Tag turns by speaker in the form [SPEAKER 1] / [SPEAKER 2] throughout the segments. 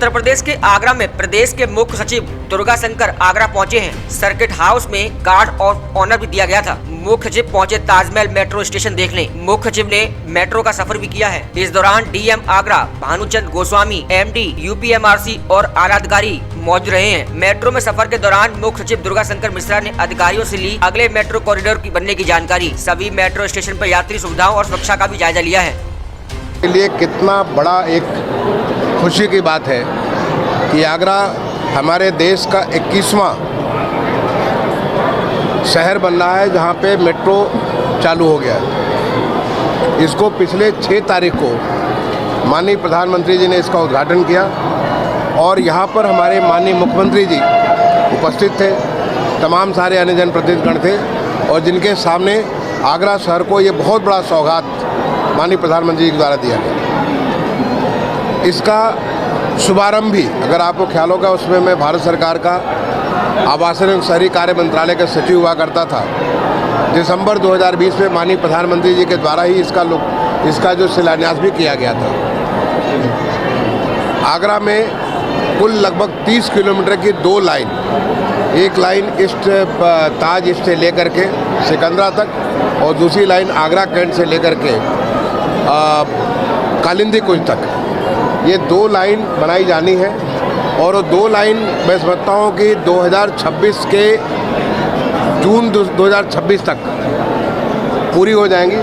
[SPEAKER 1] उत्तर प्रदेश के आगरा में प्रदेश के मुख्य सचिव दुर्गा शंकर आगरा पहुंचे हैं। सर्किट हाउस में गार्ड ऑफ ऑनर भी दिया गया था। मुख्य सचिव पहुंचे ताजमहल मेट्रो स्टेशन देखने। मुख्य सचिव ने मेट्रो का सफर भी किया है। इस दौरान DM Agra Bhanuchand Goswami, MD UPMRC और आला अधिकारी मौजूद रहे हैं। मेट्रो में सफर के दौरान मुख्य सचिव दुर्गा शंकर मिश्रा ने अधिकारियों से ली अगले मेट्रो कॉरिडोर की बनने की जानकारी। सभी मेट्रो स्टेशन पर यात्री सुविधाओं और सुरक्षा का भी जायजा लिया है।
[SPEAKER 2] के लिए कितना बड़ा एक खुशी की बात है कि आगरा हमारे देश का 21वां शहर बन रहा है जहां पे मेट्रो चालू हो गया है। इसको पिछले 6 तारीख को माननीय प्रधानमंत्री जी ने इसका उद्घाटन किया और यहां पर हमारे माननीय मुख्यमंत्री जी उपस्थित थे। तमाम सारे अन्य जनप्रतिनिधिगण थे और जिनके सामने आगरा शहर को ये बहुत बड़ा सौगात माननीय प्रधानमंत्री जी के द्वारा दिया गया। इसका शुभारंभ भी अगर आपको ख्याल होगा, उसमें मैं भारत सरकार का आवासन एवं शहरी कार्य मंत्रालय का सचिव हुआ करता था। दिसंबर 2020 में माननीय प्रधानमंत्री जी के द्वारा ही इसका जो शिलान्यास भी किया गया था। आगरा में कुल लगभग 30 किलोमीटर की 2 लाइन, एक लाइन ईस्ट ताज ईस्ट से लेकर के सिकंदरा तक और दूसरी लाइन आगरा कैंट से लेकर के कालिंदी कुंज तक, ये 2 लाइन बनाई जानी है। और वो 2 लाइन मैं समझता हूँ कि 2026 के जून 2026 तक पूरी हो जाएंगी।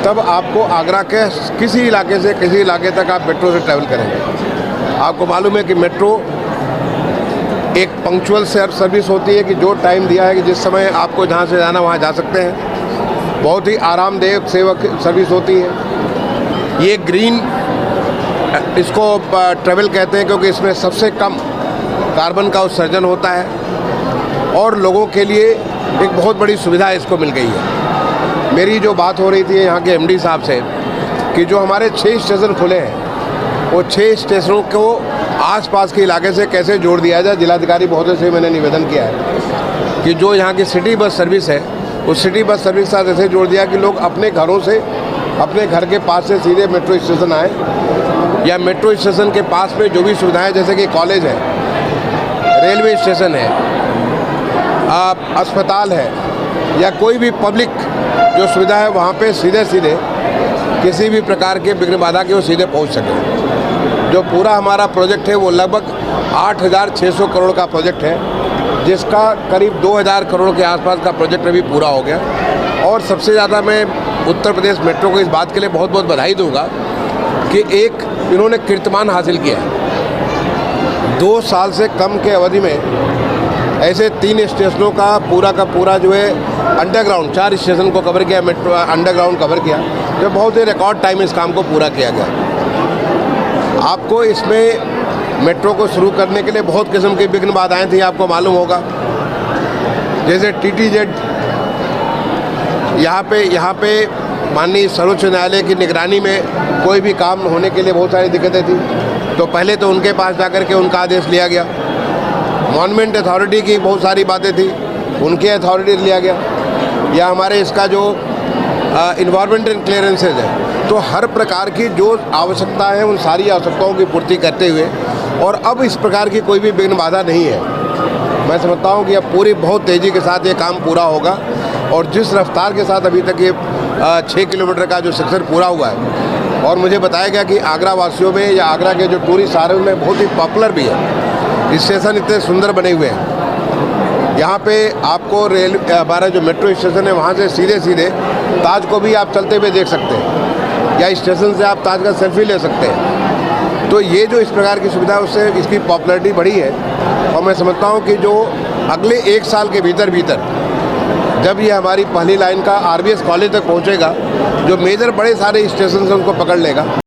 [SPEAKER 2] तब आपको आगरा के किसी इलाके से किसी इलाके तक आप मेट्रो से ट्रैवल करेंगे। आपको मालूम है कि मेट्रो एक पंक्चुअल सर्विस होती है कि जो टाइम दिया है कि जिस समय आपको जहाँ से जाना वहाँ जा सकते हैं। बहुत ही आरामदायक सर्विस होती है। ये ग्रीन इसको ट्रैवल कहते हैं क्योंकि इसमें सबसे कम कार्बन का उत्सर्जन होता है और लोगों के लिए एक बहुत बड़ी सुविधा इसको मिल गई है। मेरी जो बात हो रही थी यहाँ के एमडी साहब से कि जो हमारे 6 स्टेशन खुले हैं वो 6 स्टेशनों को आसपास के इलाके से कैसे जोड़ दिया जाए। जिलाधिकारी महोदय से मैंने निवेदन किया है कि जो यहाँ की सिटी बस सर्विस है उस सिटी बस सर्विस के साथ ऐसे जोड़ दिया कि लोग अपने घरों से, अपने घर के पास से सीधे मेट्रो स्टेशन आए, या मेट्रो स्टेशन के पास में जो भी सुविधाएं जैसे कि कॉलेज है, रेलवे स्टेशन है, अस्पताल है या कोई भी पब्लिक जो सुविधा है वहाँ पे सीधे किसी भी प्रकार के विघ्न बाधा के वो सीधे पहुँच सके। जो पूरा हमारा प्रोजेक्ट है वो लगभग 8,600 करोड़ का प्रोजेक्ट है, जिसका करीब 2,000 करोड़ के आसपास का प्रोजेक्ट अभी पूरा हो गया। और सबसे ज़्यादा मैं उत्तर प्रदेश मेट्रो को इस बात के लिए बहुत बहुत बधाई दूंगा कि एक इन्होंने कीर्तिमान हासिल किया है। 2 साल से कम के अवधि में ऐसे 3 स्टेशनों का पूरा जो है अंडरग्राउंड, 4 स्टेशन को कवर किया, मेट्रो अंडरग्राउंड कवर किया, जो बहुत ही रिकॉर्ड टाइम इस काम को पूरा किया गया। आपको इसमें मेट्रो को शुरू करने के लिए बहुत किस्म की विघ्न बाधाएँ थी, आपको मालूम होगा। जैसे TTZ यहाँ पे माननीय सर्वोच्च न्यायालय की निगरानी में कोई भी काम होने के लिए बहुत सारी दिक्कतें थी, तो पहले तो उनके पास जाकर के उनका आदेश लिया गया। मॉन्यूमेंट अथॉरिटी की बहुत सारी बातें थी, उनके अथॉरिटी लिया गया। या हमारे इसका जो इन्वायरमेंटल क्लियरेंसेज है, तो हर प्रकार की जो आवश्यकता है उन सारी आवश्यकताओं की पूर्ति करते हुए, और अब इस प्रकार की कोई भी विघ्न बाधा नहीं है। मैं समझता हूँ कि अब पूरी बहुत तेज़ी के साथ ये काम पूरा होगा। और जिस रफ्तार के साथ अभी तक ये 6 किलोमीटर का जो सेक्शन पूरा हुआ है, और मुझे बताया गया कि आगरा वासियों में या आगरा के जो टूरिस्ट आ रहे हैं उनमें बहुत ही पॉपुलर भी है। स्टेशन इतने सुंदर बने हुए हैं। यहाँ पे आपको हमारा जो मेट्रो स्टेशन है वहाँ से सीधे ताज को भी आप चलते हुए देख सकते हैं, या स्टेशन से आप ताज का सेल्फी ले सकते हैं। तो ये जो इस प्रकार की सुविधा है उससे इसकी पॉपुलैरिटी बढ़ी है। और मैं समझता हूँ कि जो अगले 1 साल के भीतर जब ये हमारी पहली लाइन का RBS कॉलेज तक पहुंचेगा, जो मेजर बड़े सारे स्टेशन हैं उनको पकड़ लेगा।